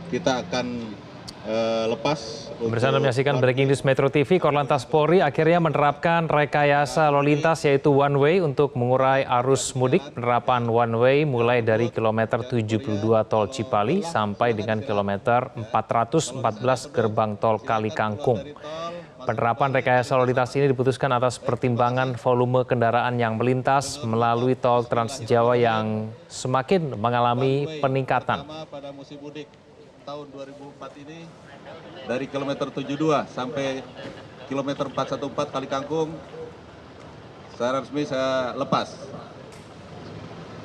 kita akan lepas. Bersama menyaksikan Breaking News Metro TV, Korlantas Polri akhirnya menerapkan rekayasa lalu lintas yaitu one way untuk mengurai arus mudik. Penerapan one way mulai dari kilometer 72 tol Cipali sampai dengan kilometer 414 gerbang tol Kali Kangkung. Penerapan rekayasa lalu lintas ini diputuskan atas pertimbangan volume kendaraan yang melintas melalui tol Trans Jawa yang semakin mengalami peningkatan. Pada musim mudik tahun 2004 ini dari kilometer 72 sampai kilometer 414 Kali Kangkung secara resmi saya lepas.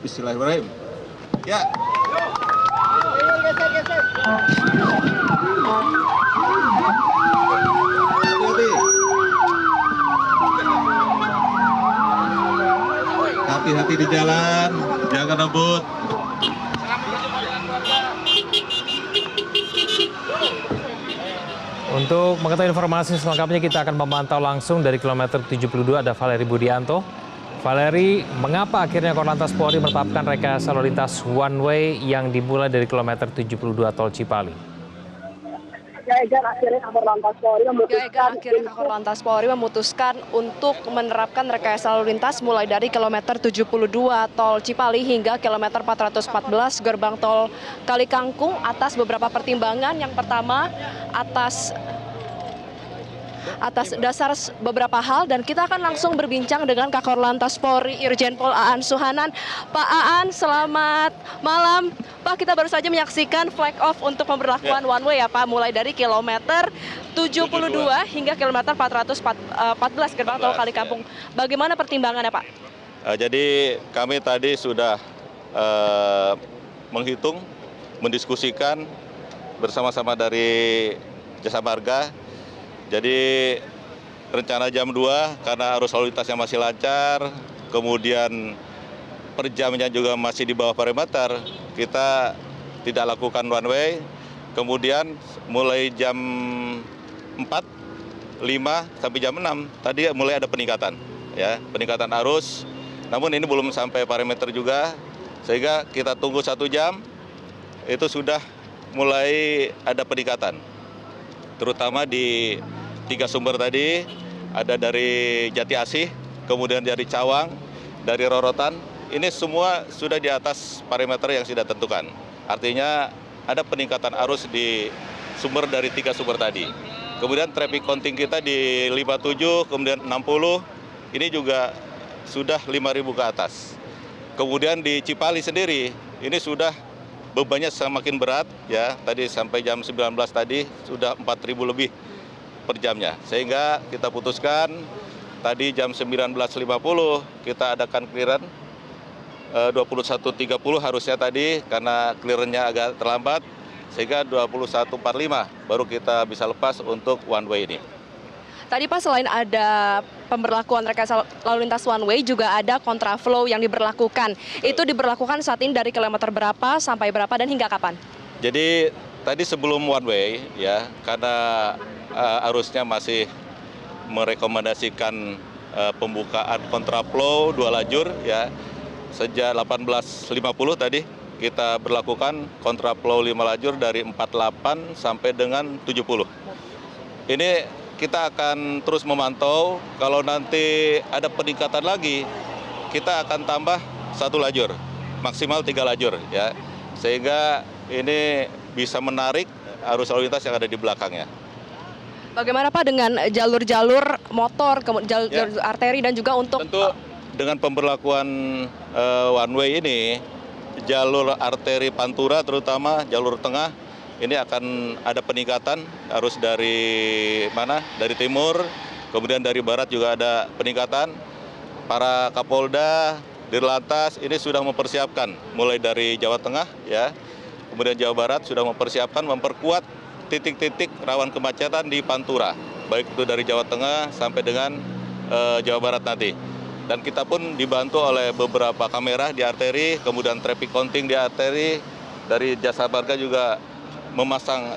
Bismillahirrahmanirrahim. Ya. Hati-hati di jalan, jangan ngebut. Untuk mengetahui informasi selengkapnya kita akan memantau langsung dari kilometer 72 ada Valeri Budianto. Valeri, mengapa akhirnya Korlantas Polri menetapkan rekayasa lalu lintas one way yang dimulai dari kilometer 72 tol Cipali? Akhirnya Korlantas Polri memutuskan untuk menerapkan rekayasa lalu lintas mulai dari kilometer 72 tol Cipali hingga kilometer 414 gerbang tol Kali Kangkung atas beberapa pertimbangan. Yang pertama atas dasar beberapa hal, dan kita akan langsung berbincang dengan Kakor Lantas Polri Irjen Pol Aan Suhanan. Pak Aan, selamat malam. Pak, kita baru saja menyaksikan flag off untuk pemberlakuan one way ya Pak, mulai dari kilometer 72 hingga kilometer 414 gerbang tol Kali Kangkung. Bagaimana pertimbangannya Pak? Jadi kami tadi sudah menghitung, mendiskusikan bersama-sama dari Jasa Marga. Jadi rencana jam 2 karena arus lalu lintasnya masih lancar, kemudian per jamnya juga masih di bawah parameter, kita tidak lakukan one way. Kemudian mulai jam 4, 5 sampai jam 6 tadi mulai ada peningkatan, ya, peningkatan arus. Namun ini belum sampai parameter juga, sehingga kita tunggu 1 jam itu sudah mulai ada peningkatan. Terutama di 3 sumber tadi, ada dari Jati Asih, kemudian dari Cawang, dari Rorotan. Ini semua sudah di atas parameter yang sudah tentukan. Artinya ada peningkatan arus di sumber dari 3 sumber tadi. Kemudian traffic counting kita di 57, kemudian 60, ini juga sudah 5.000 ke atas. Kemudian di Cipali sendiri, ini sudah bebannya semakin berat, ya. Tadi sampai jam 19 tadi sudah 4.000 lebih per jamnya. Sehingga kita putuskan tadi jam 19.50 kita adakan clearance 21.30 harusnya tadi, karena clearance-nya agak terlambat, sehingga 21.45 baru kita bisa lepas untuk one way ini. Tadi Pak, selain ada pemberlakuan rekayasa lalu lintas one way, juga ada kontraflow yang diberlakukan. Itu diberlakukan saat ini dari kilometer berapa sampai berapa dan hingga kapan? Jadi tadi sebelum one way, ya, karena arusnya masih merekomendasikan pembukaan kontraflow 2 lajur, ya. Sejak 18.50 tadi kita berlakukan kontraflow 5 lajur dari 48 sampai dengan 70. Ini kita akan terus memantau, kalau nanti ada peningkatan lagi, kita akan tambah 1 lajur, maksimal 3 lajur, ya, sehingga ini bisa menarik arus lalu lintas yang ada di belakangnya. Bagaimana Pak dengan jalur-jalur motor, jalur arteri dan juga untuk... Tentu dengan pemberlakuan one way ini, jalur arteri Pantura terutama jalur tengah, ini akan ada peningkatan arus dari mana? Dari timur, kemudian dari barat juga ada peningkatan. Para Kapolda, Dirlantas ini sudah mempersiapkan mulai dari Jawa Tengah, ya. Kemudian Jawa Barat sudah mempersiapkan memperkuat titik-titik rawan kemacetan di Pantura, baik itu dari Jawa Tengah sampai dengan Jawa Barat nanti. Dan kita pun dibantu oleh beberapa kamera di arteri, kemudian traffic counting di arteri, dari Jasa Marga juga memasang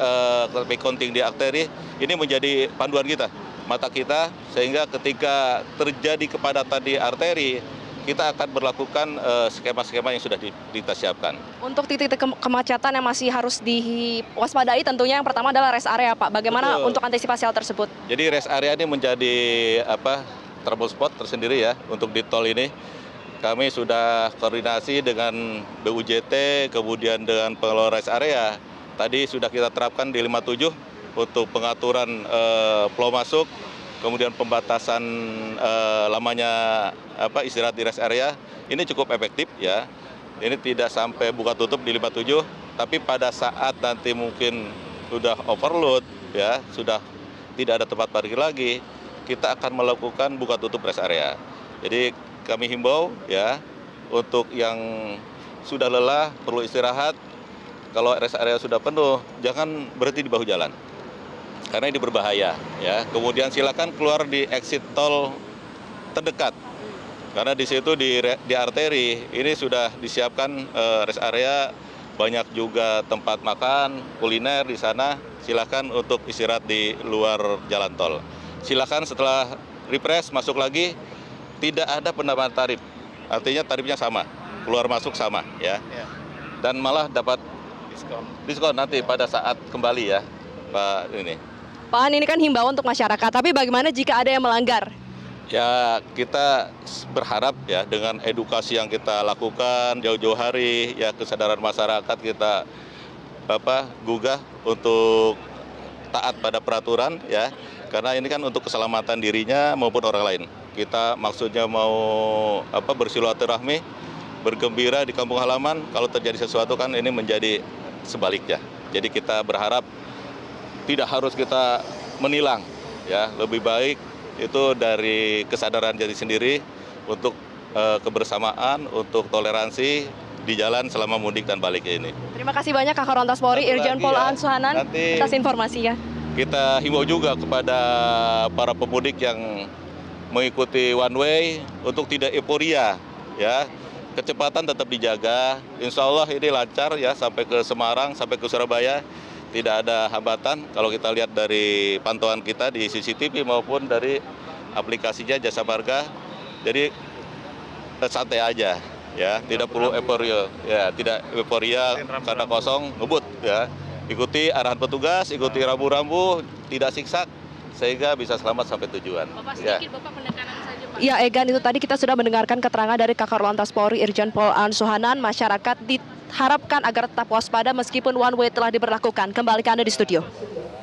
traffic counting di arteri. Ini menjadi panduan kita, mata kita, sehingga ketika terjadi kepadatan di arteri, kita akan berlakukan skema-skema yang sudah kita siapkan. Untuk titik-titik kemacetan yang masih harus diwaspadai tentunya yang pertama adalah rest area, Pak. Bagaimana Betul. untuk antisipasi hal tersebut? Jadi rest area ini menjadi trouble spot tersendiri ya untuk di tol ini. Kami sudah koordinasi dengan BUJT, kemudian dengan pengelola rest area. Tadi sudah kita terapkan di 57 untuk pengaturan flow masuk, kemudian pembatasan lamanya istirahat di rest area. Ini cukup efektif ya. Ini tidak sampai buka tutup di 57, tapi pada saat nanti mungkin sudah overload ya, sudah tidak ada tempat parkir lagi, kita akan melakukan buka tutup rest area. Jadi kami himbau ya untuk yang sudah lelah perlu istirahat, kalau rest area sudah penuh jangan berhenti di bahu jalan karena ini berbahaya ya. Kemudian silakan keluar di exit tol terdekat karena di situ di arteri ini sudah disiapkan rest area, banyak juga tempat makan kuliner di sana. Silakan untuk istirahat di luar jalan tol. Silakan setelah refresh masuk lagi. Tidak ada penambahan tarif, artinya tarifnya sama, keluar masuk sama ya, dan malah dapat diskon nanti pada saat kembali ya, Pak ini. Pak An, ini kan himbauan untuk masyarakat, tapi bagaimana jika ada yang melanggar? Ya kita berharap ya dengan edukasi yang kita lakukan jauh-jauh hari, ya kesadaran masyarakat kita gugah untuk taat pada peraturan ya, karena ini kan untuk keselamatan dirinya maupun orang lain. Kita maksudnya mau bersilaturahmi, bergembira di kampung halaman. Kalau terjadi sesuatu kan ini menjadi sebaliknya. Jadi kita berharap tidak harus kita menilang, ya lebih baik itu dari kesadaran diri sendiri untuk kebersamaan, untuk toleransi di jalan selama mudik dan balik ini. Terima kasih banyak Kakor Lantas Polri Irjen Pol Aan Suhanan atas informasinya. Kita himbau juga kepada para pemudik yang mengikuti one way untuk tidak euforia ya, kecepatan tetap dijaga. Insya Allah ini lancar ya sampai ke Semarang, sampai ke Surabaya, tidak ada hambatan kalau kita lihat dari pantauan kita di CCTV maupun dari aplikasinya Jasa Marga. Jadi santai aja ya, tidak perlu euforia ya, tidak euforia karena kosong ngebut ya. Ikuti arahan petugas, ikuti rambu-rambu, tidak siksak sehingga bisa selamat sampai tujuan. Bapak sedikit, Bapak pendekanan saja, Pak. Ya, Egan, itu tadi kita sudah mendengarkan keterangan dari Kakor Lantas Polri Irjen Pol Aan Suhanan. Masyarakat diharapkan agar tetap waspada meskipun one way telah diberlakukan. Kembali ke Anda di studio.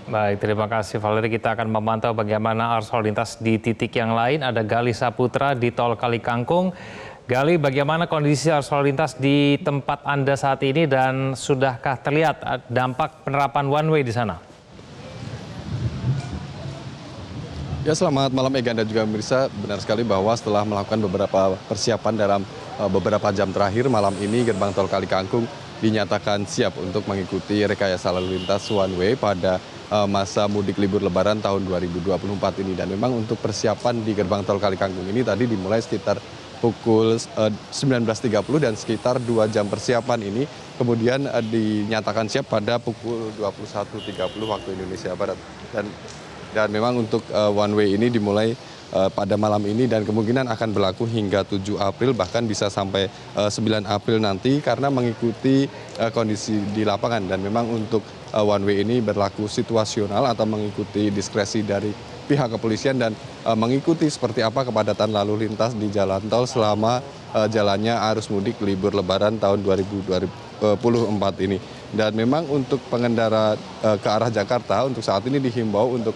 Baik, terima kasih Valerie. Kita akan memantau bagaimana arus lalu lintas di titik yang lain. Ada Gali Saputra di Tol Kali Kangkung. Gali, bagaimana kondisi arus lalu lintas di tempat Anda saat ini dan sudahkah terlihat dampak penerapan one way di sana? Ya, selamat malam Egan dan juga pemirsa. Benar sekali bahwa setelah melakukan beberapa persiapan dalam beberapa jam terakhir, malam ini gerbang tol Kali Kangkung dinyatakan siap untuk mengikuti rekayasa lalu lintas one way pada masa mudik libur lebaran tahun 2024 ini. Dan memang untuk persiapan di gerbang tol Kali Kangkung ini tadi dimulai sekitar pukul 19.30 dan sekitar 2 jam persiapan ini kemudian dinyatakan siap pada pukul 21.30 waktu Indonesia Barat. Dan memang untuk one way ini dimulai pada malam ini dan kemungkinan akan berlaku hingga 7 April bahkan bisa sampai 9 April nanti karena mengikuti kondisi di lapangan. Dan memang untuk one way ini berlaku situasional atau mengikuti diskresi dari pihak kepolisian dan mengikuti seperti apa kepadatan lalu lintas di jalan tol selama jalannya arus mudik libur lebaran tahun 2024 ini. Dan memang untuk pengendara ke arah Jakarta untuk saat ini dihimbau untuk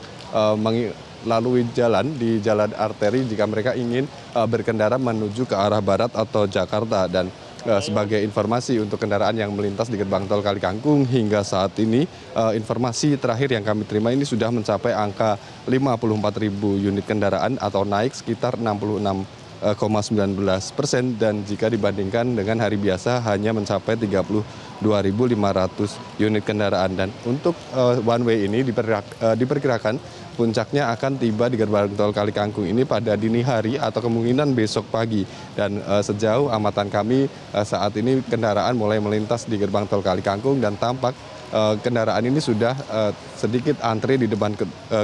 melalui jalan di jalan arteri jika mereka ingin berkendara menuju ke arah barat atau Jakarta. Dan sebagai informasi untuk kendaraan yang melintas di gerbang tol Kali Kangkung hingga saat ini informasi terakhir yang kami terima ini sudah mencapai angka 54.000 unit kendaraan atau naik sekitar 66,19% dan jika dibandingkan dengan hari biasa hanya mencapai 32.500 unit kendaraan. Dan untuk one way ini diperkirakan puncaknya akan tiba di gerbang tol Kali Kangkung ini pada dini hari atau kemungkinan besok pagi. Dan sejauh amatan kami saat ini kendaraan mulai melintas di gerbang tol Kali Kangkung dan tampak kendaraan ini sudah sedikit antre di depan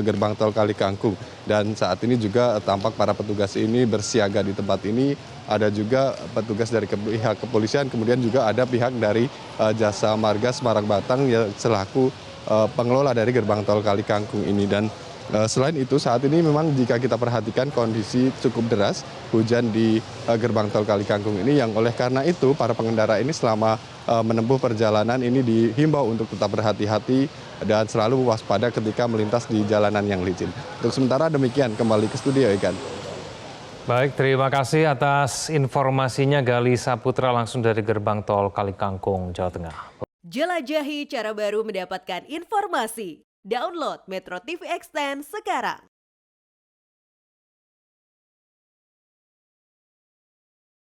gerbang tol Kali Kangkung. Dan saat ini juga tampak para petugas ini bersiaga di tempat ini. Ada juga petugas dari pihak kepolisian, kemudian juga ada pihak dari Jasa Marga Semarang Batang yang selaku pengelola dari gerbang tol Kali Kangkung ini. Dan selain itu saat ini memang jika kita perhatikan kondisi cukup deras hujan di gerbang tol Kali Kangkung ini, yang oleh karena itu para pengendara ini selama menempuh perjalanan ini dihimbau untuk tetap berhati-hati dan selalu waspada ketika melintas di jalanan yang licin. Untuk sementara demikian, kembali ke studio Ikan. Baik, terima kasih atas informasinya Gali Saputra langsung dari gerbang tol Kali Kangkung, Jawa Tengah. Jelajahi cara baru mendapatkan informasi. Download Metro TV Extend sekarang.